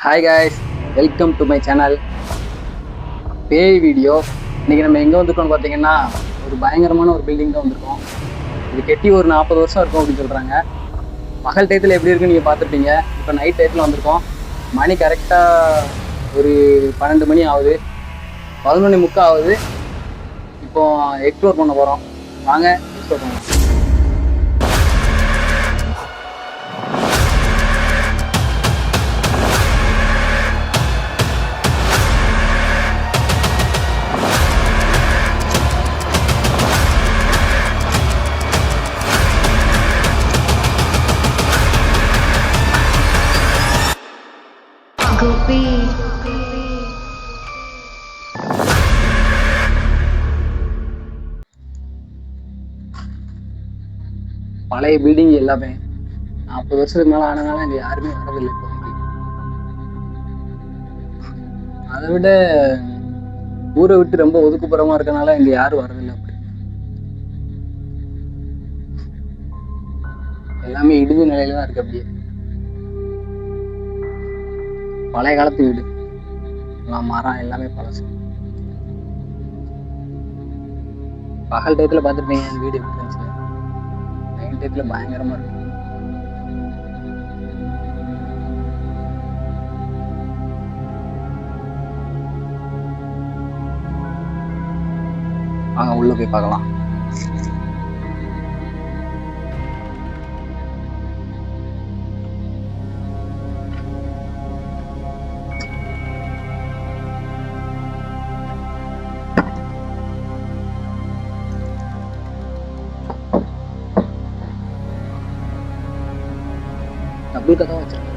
Hi guys, welcome to my channel பேய் video. இன்றைக்கி நம்ம எங்கே வந்திருக்கோம்னு பார்த்தீங்கன்னா, ஒரு பயங்கரமான ஒரு பில்டிங் தான் வந்திருக்கோம். இது கெட்டி ஒரு 40 வருஷம் இருக்கும் அப்படின்னு சொல்கிறாங்க. பகல் டயத்தில் எப்படி இருக்குன்னு நீங்கள் பார்த்துருப்பீங்க. இப்போ நைட் டயத்தில் வந்திருக்கோம். மணி கரெக்டாக ஒரு 12 மணி ஆகுது, 11:45 ஆகுது. இப்போ எக்ஸ்ப்ளோர் பண்ண போகிறோம். வாங்க எக்ஸ்ப்ளோர் பண்ணலாம். பழைய பில்டிங் எல்லாமே 40 வருஷத்துக்கு மேலே ஆனதுனால இங்கே யாருமே வரதில்லை இப்போதைக்கு. அதை விட ஊரை விட்டு ரொம்ப ஒதுக்குப்புறமா இருக்கனால இங்கே யாரும் வரதில்லை. அப்படி எல்லாமே இடிஞ்ச நிலையில தான் இருக்கு. அப்படியே பழைய காலத்து வீடு, மரம் எல்லாமே பழசு. பகல் டயத்தில் பார்த்துருப்பீங்க அந்த வீடு எப்படி இருந்துச்சு. நைட் டயத்தில் பயங்கரமா இருக்கு. வாங்க உள்ள போய் பார்க்கலாம். டபுள் கதவா வச்சிருக்கேன்.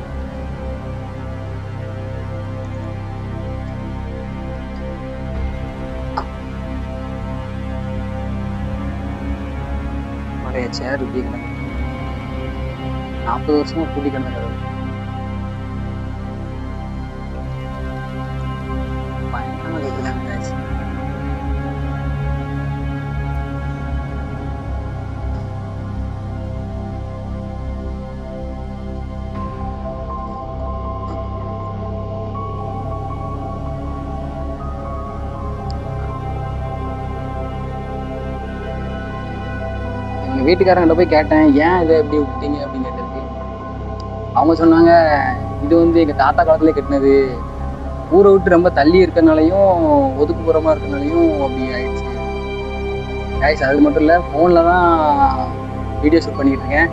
பழைய சேர் இப்படி கிடக்கு. 40 வருஷமா கூட்டி கிடந்த கதவு. பயங்கரமா கேட்டுருக்காங்க guys. எங்கள் வீட்டுக்காரங்கிட்ட போய் கேட்டேன், ஏன் இதை எப்படி விட்டீங்க அப்படின்னு கேட்டதுக்கு அவங்க சொன்னாங்க, இது வந்து எங்கள் தாத்தா காலத்துல கட்டினது, ஊரை விட்டு ரொம்ப தள்ளி இருக்கிறனாலையும் ஒதுக்குப்புறமா இருக்கிறனாலையும் அப்படி ஆயிடுச்சு கைஸ். அது மட்டும் இல்லை, ஃபோனில் தான் வீடியோ ஷூட் பண்ணிக்கிட்டு இருக்கேன்.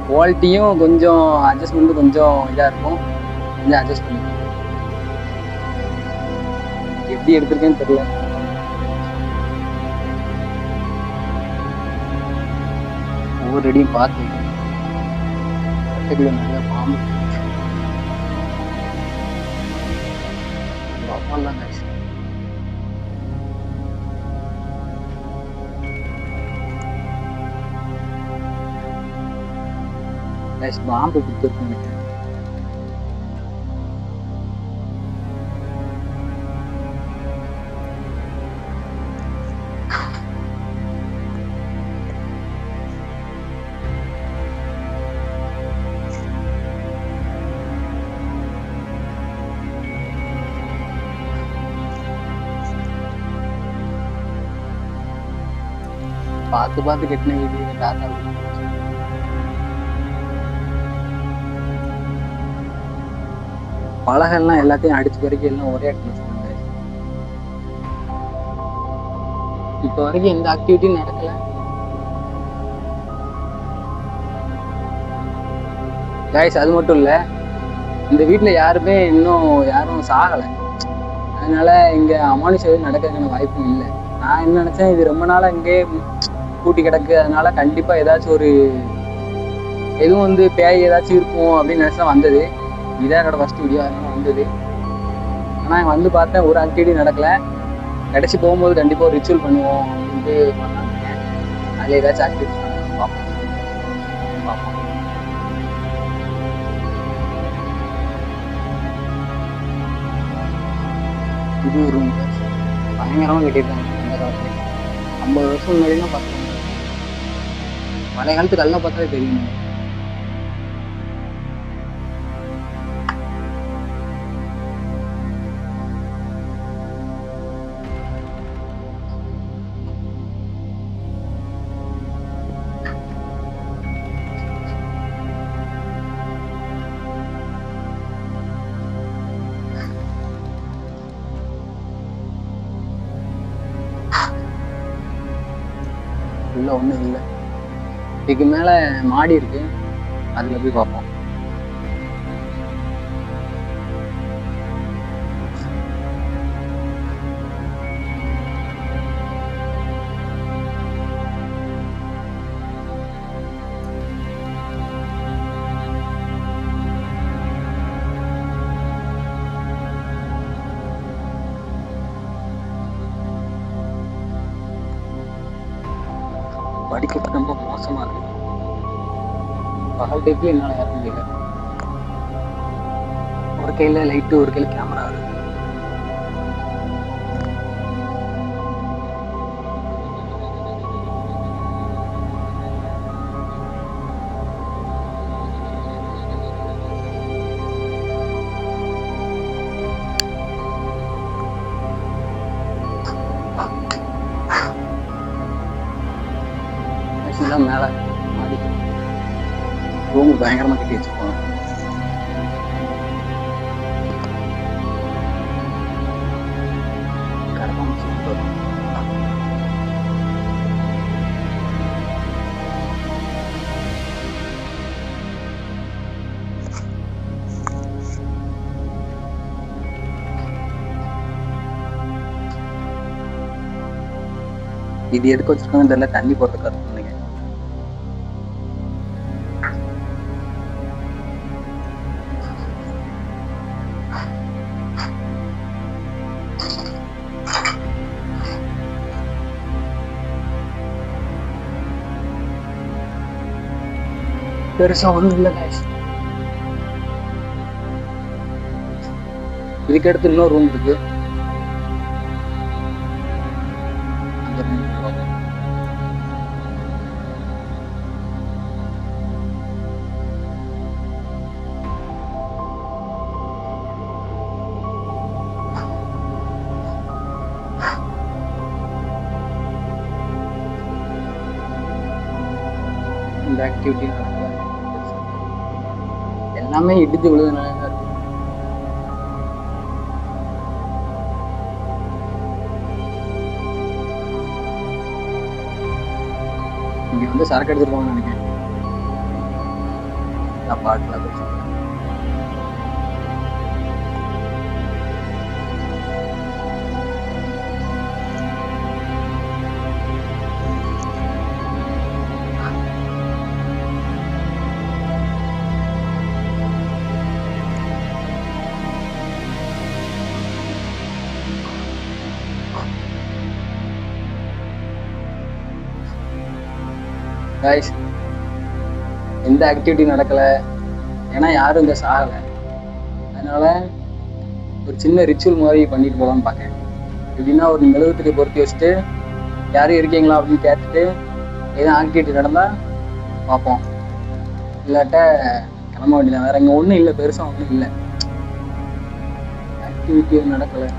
குவாலிட்டியும் கொஞ்சம் அட்ஜஸ்ட்மெண்ட்டு கொஞ்சம் இதாக இருக்கும். கொஞ்சம் அட்ஜஸ்ட் பண்ணிக்கோங்க. எப்படி எடுத்திருக்கேன்னு தெரியல. ஒவ்வொரு ரெடியும் பார்த்து நிறைய பாம்பு தான் கைஸ். கைஸ் பாம்பு கொடுத்துருக்குன்னு நினைக்கிறேன். பார்த்து பார்த்து கட்டின வீடு தாத்தா வீடு. பலகெல்லாம் எல்லாத்தையும் அடிச்சு வரைக்கும் எல்லாம் ஒரே இடத்துல வச்சுருக்காங்க. இப்போ வரைக்கும் எந்த ஆக்டிவிட்டியும் நடக்கல கைஸ். அது மட்டும் இல்லை, இந்த வீட்டில் யாருமே இன்னும் யாரும் சாகலை. அதனால இங்கே அமானுஷ நடக்கிறதுக்கான வாய்ப்பும் இல்லை. நான் என்ன நினச்சேன், இது ரொம்ப நாளாக இங்கே கூட்டி கிடக்கு, அதனால கண்டிப்பாக ஏதாச்சும் ஒரு எதுவும் வந்து பேய் ஏதாச்சும் இருக்கும் அப்படின்னு நினச்சா வந்தது. இதான் என்னோட ஃபர்ஸ்ட் வீடியோ, அதனால வந்தது. ஆனால் வந்து பார்த்தேன், ஒரு ஆக்டிவிட்டி நடக்கலை. கடைசி போகும்போது கண்டிப்பாக ஒரு ரிச்சுவல் பண்ணுவோம் அப்படின்ட்டு பண்ணாங்க. அதில் ஏதாச்சும் ஆக்டிவிட்டி பார்ப்போம். இது ஒரு ரூம் பயங்கரமாக கட்டியிருக்காங்க. அந்த காலத்துல 50 வருஷம் முன்னாடிலாம் பார்த்தோம். பழைய காலத்து கல்லாம் பார்த்தாலே தெரியும். உள்ள ஒன்றும் இல்லை. இதுக்கு மேலே மாடி இருக்கு, அதில் போய் பார்ப்போம். படிக்கிறது ரொம்ப மோசமா இருக்கு. பகல் டைப்ல என்னால் ஏற முடியல. ஒரு கையில் லைட்டு, ஒரு கையில் கேமரா இருக்கு. மேலே மாடி ரூம் பயங்கரமாக கட்டி வச்சுருக்கோம். இது எதுக்கு வச்சிருக்கோன்னு தெரியல, தண்ணி போடுறதுக்காக சொன்னீங்க. பெருசா ஒன்றும் இல்லை கைஸ். இதுக்கு அடுத்து இன்னொரு ரூம் இருக்கு. இந்த ஆக்டிவிட்டி எல்லாமே இடிஞ்சு விழுதுனால தான் இருக்கு. இங்க வந்து சரக்கு எடுத்துருக்கோம்னு நினைக்கிறேன். பாட்டுலாம் பேசுறேன். கைஸ், எந்த ஆக்டிவிட்டி நடக்கலை, ஏன்னா யாரும் இங்கே சாகலை. அதனால ஒரு சின்ன ரிச்சுவல் மாதிரி பண்ணிட்டு போகலான்னு பார்க்கேன். எப்படின்னா ஒரு மெழுகுத்திரி பொருத்தி வச்சுட்டு யாரும் இருக்கீங்களா அப்படின்னு கேட்டுட்டு எதுவும் ஆக்டிவிட்டி நடந்தால் பார்ப்போம், இல்லாட்ட கிளம்ப வேண்டியதான். வேற இங்கே ஒன்றும் இல்லை, பெருசாக ஒன்றும் இல்லை, ஆக்டிவிட்டி எதுவும் நடக்கலை.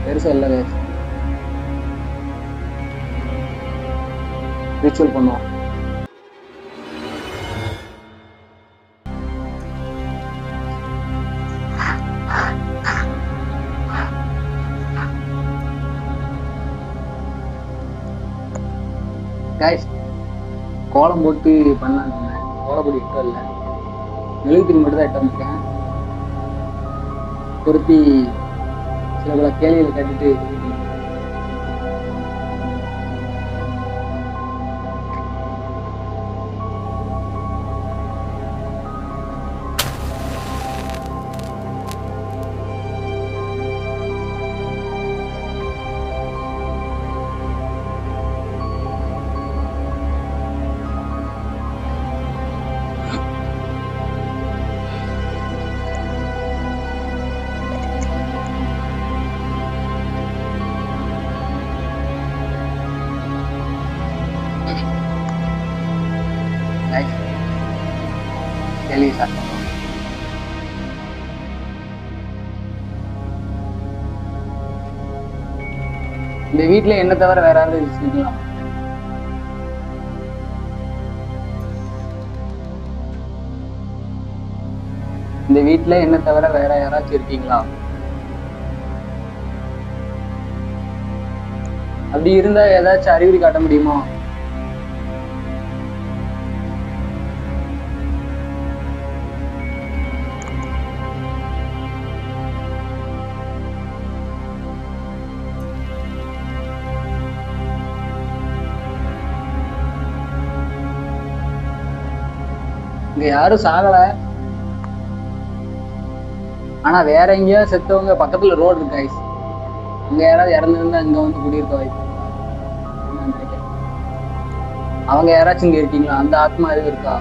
பெருசா இல்லை. ரிச்சுவல் பண்ணுவோம். கைஸ், கோலம் போட்டு பண்ணலான்னு சொன்னேன். கோலப்பொடி எட்டும் இல்லை, மெழுகுத்திரி மட்டும் தான் எட்ட வந்துருக்கேன். பொருத்தி சில பல கேள்விகளை கேட்டுட்டு கேள்வி சார். இந்த வீட்டுல என்ன தவிர வேற யாராவது இருக்கலாம்? இந்த வீட்டுல என்ன தவிர வேற யாராச்சும் இருக்கீங்களா? அப்படி இருந்தா ஏதாச்சும் அறிகுறி காட்ட முடியுமா? இங்க யாரும் சாகல. ஆனா வேற எங்கேயோ செத்தவங்க பக்கத்துல ரோடு இருக்கு ஐஸ். அங்க யாராவது இறந்துருந்தா இங்க வந்து குடியிருக்க வாய்ப்பு நினைக்கிறேன். அவங்க யாராச்சும் இங்க இருக்கீங்களா? அந்த ஆத்மா எதுவும் இருக்கா?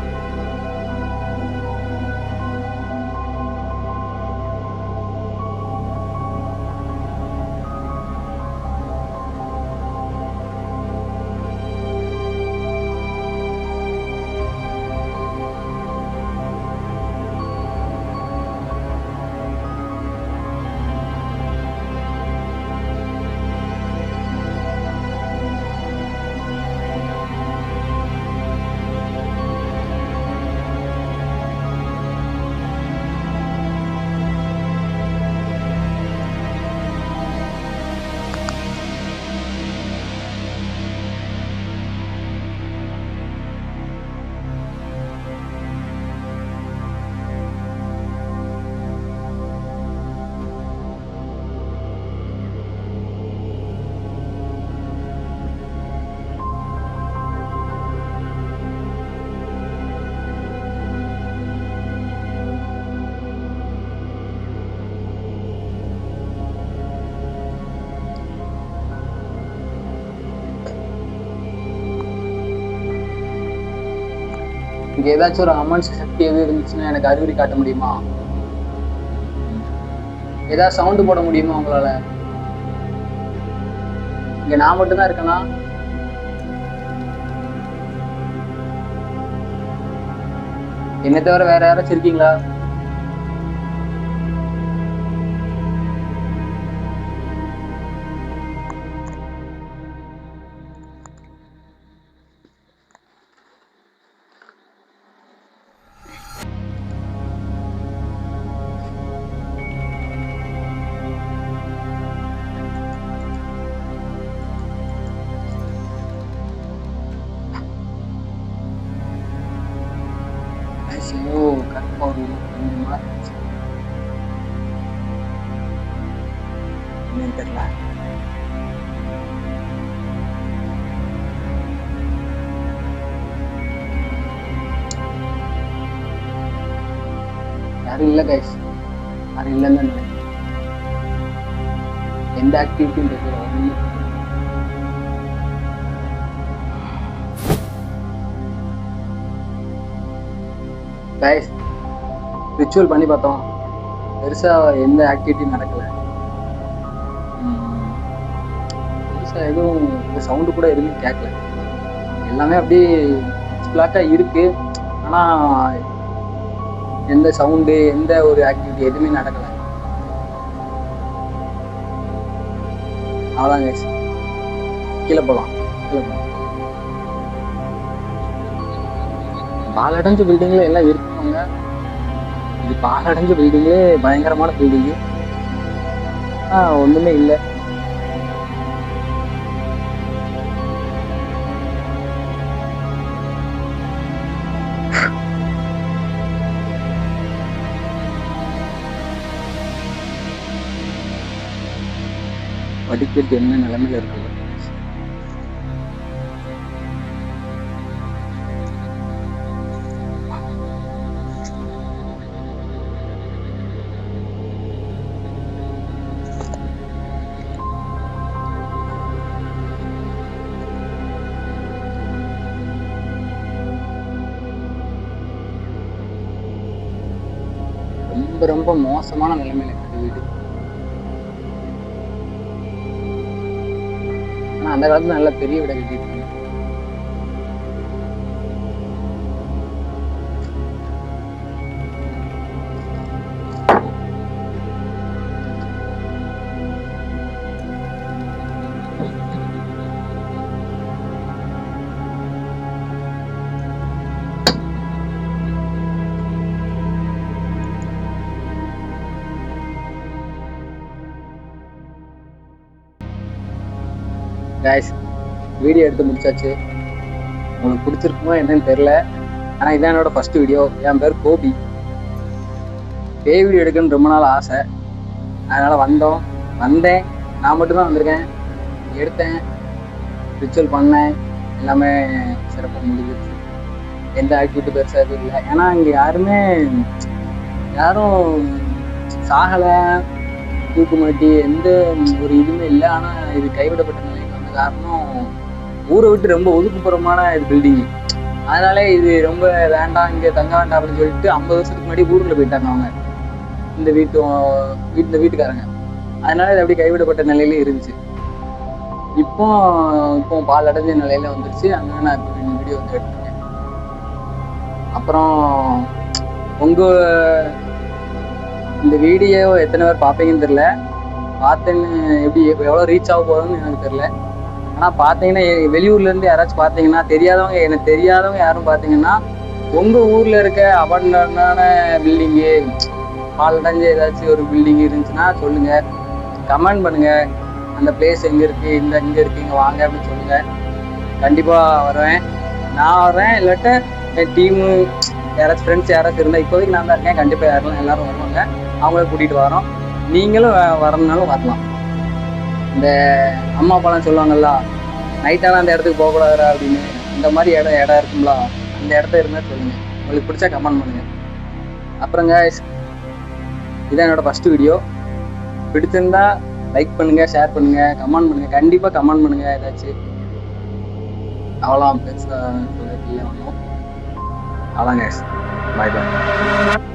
இங்க ஏதாச்சும் ஒரு அமானுஷ சக்தி எது இருந்துச்சுன்னா எனக்கு அறிகுறி காட்ட முடியுமா? ஏதாவது சவுண்டு போட முடியுமா உங்களால? இங்க நான் மட்டும்தான் இருக்கேனா? என்னை தவிர வேற யாராச்சும் இருக்கீங்களா? ஐயோ, கருப்பா ஒரு கொஞ்சமா என்னன்னு தெரியல. யாரும் இல்லை கைஸ். யாரும் இல்லைன்னு தான் நினைக்கிறேன். எந்த ஆக்டிவிட்டியும் தெரியல. கைஸ், ரிச்சுவல் பண்ணி பார்த்தோம். பெருசா எந்த ஆக்டிவிட்டியும் நடக்கல. பெருசா எதுவும் சவுண்டு கூட எதுவுமே கேட்கல. எல்லாமே அப்படியே பிளாக்கா இருக்கு. ஆனா எந்த சவுண்டு எந்த ஒரு ஆக்டிவிட்டி எதுவுமே நடக்கல. அவ்வளோதான் கைஸ். கீழே போகலாம். பாலடைஞ்ச பில்டிங்ல எல்லாம் இருக்குவாங்க. இது பாலடைஞ்ச பில்டிங்லே பயங்கரமான பில்டிங்கு. ஒண்ணுமே இல்லை. படிக்கட்டு என்ன நிலைமையில இருக்கு? ரொம்ப ரொம்ப மோசமான நிலைமையில இருக்கு வீடு. ஆனா அந்த காலத்துல நல்ல பெரிய வீடை கட்டிட்டு வீடியோ எடுத்து முடிச்சாச்சு. உங்களுக்கு பிடிச்சிருக்குமோ என்னன்னு தெரில. ஆனால் இதான் என்னோட ஃபர்ஸ்ட் வீடியோ. என் பேர் கோபி. பேய் வீடியோ எடுக்கணும்னு ரொம்ப நாள் ஆசை. அதனால் வந்தேன். நான் மட்டும்தான் வந்திருக்கேன். எடுத்தேன், ரிச்சுவல் பண்ணேன், எல்லாமே சிறப்பாக முடிஞ்சிருச்சு. எந்த ஆக்டிவிட்டி பெருசாக எதுவும் இல்லை. ஏன்னா இங்கே யாரும் சாகலை, தூக்குமாட்டி எந்த ஒரு இதுவுமே இல்லை. ஆனால் இது கைவிடப்பட்ட நிலைக்கு வந்த காரணம் ஊரை விட்டு ரொம்ப ஒதுக்குப்புறமான இது பில்டிங்கு. அதனால இது ரொம்ப வேண்டாம், இங்கே தங்க வேண்டாம் அப்படின்னு சொல்லிட்டு 50 வருஷத்துக்கு முன்னாடி ஊருக்குள்ள போயிட்டாங்க அவங்க, இந்த வீட்டுக்காரங்க. அதனால இது அப்படி கைவிடப்பட்ட நிலையில இருந்துச்சு. இப்போ பால் அடைஞ்ச நிலையில வந்துருச்சு. அதனால நான் இப்போ இந்த வீடியோ வந்து எடுத்துருக்கேன். அப்புறம் இந்த வீடியோ எத்தனை பேர் பார்ப்பீங்கன்னு தெரியல. பார்த்தேன்னு எவ்வளோ ரீச் ஆக போகுதுன்னு எனக்கு தெரியல. ஆனால் பார்த்தீங்கன்னா வெளியூர்லேருந்து யாராச்சும் பார்த்தீங்கன்னா, எனக்கு தெரியாதவங்க யாரும் பார்த்தீங்கன்னா, உங்கள் ஊரில் இருக்க அபண்டமான பில்டிங்கு, பால் அடைஞ்ச ஏதாச்சும் ஒரு பில்டிங் இருந்துச்சுன்னா சொல்லுங்கள், கமெண்ட் பண்ணுங்கள். அந்த பிளேஸ் எங்கே இருக்குது, இங்கே இருக்குது, இங்கே வாங்க அப்படின்னு சொல்லுங்கள். கண்டிப்பாக வருவேன். நான் வரேன், இல்லாட்ட என் டீமு யாராச்சும் ஃப்ரெண்ட்ஸ் யாராச்சும் இருந்தால், இப்போதைக்கு நான் தான் இருக்கேன். கண்டிப்பாக எல்லாரும் வருவாங்க. அவங்கள கூட்டிகிட்டு வரோம். நீங்களும் வரணுன்னாலும் வரலாம். இந்த அம்மா அப்பாலாம் சொல்லுவாங்கல்ல, நைட்டாலாம் அந்த இடத்துக்கு போகக்கூடாதுரா அப்படின்னு. இந்த மாதிரி இடம் இருக்குங்களா, அந்த இடத்த இருந்தால் சொல்லுங்கள். உங்களுக்கு பிடிச்சா கமெண்ட் பண்ணுங்கள். அப்புறங்க இதான் என்னோட ஃபர்ஸ்ட் வீடியோ. பிடிச்சிருந்தா லைக் பண்ணுங்கள், ஷேர் பண்ணுங்கள், கமெண்ட் பண்ணுங்கள். கண்டிப்பாக கமெண்ட் பண்ணுங்கள். ஏதாச்சும் அவ்வளோ பெருசாக சொல்ல ஒன்றும். அவ்வளோங்க. பாய் பாய்.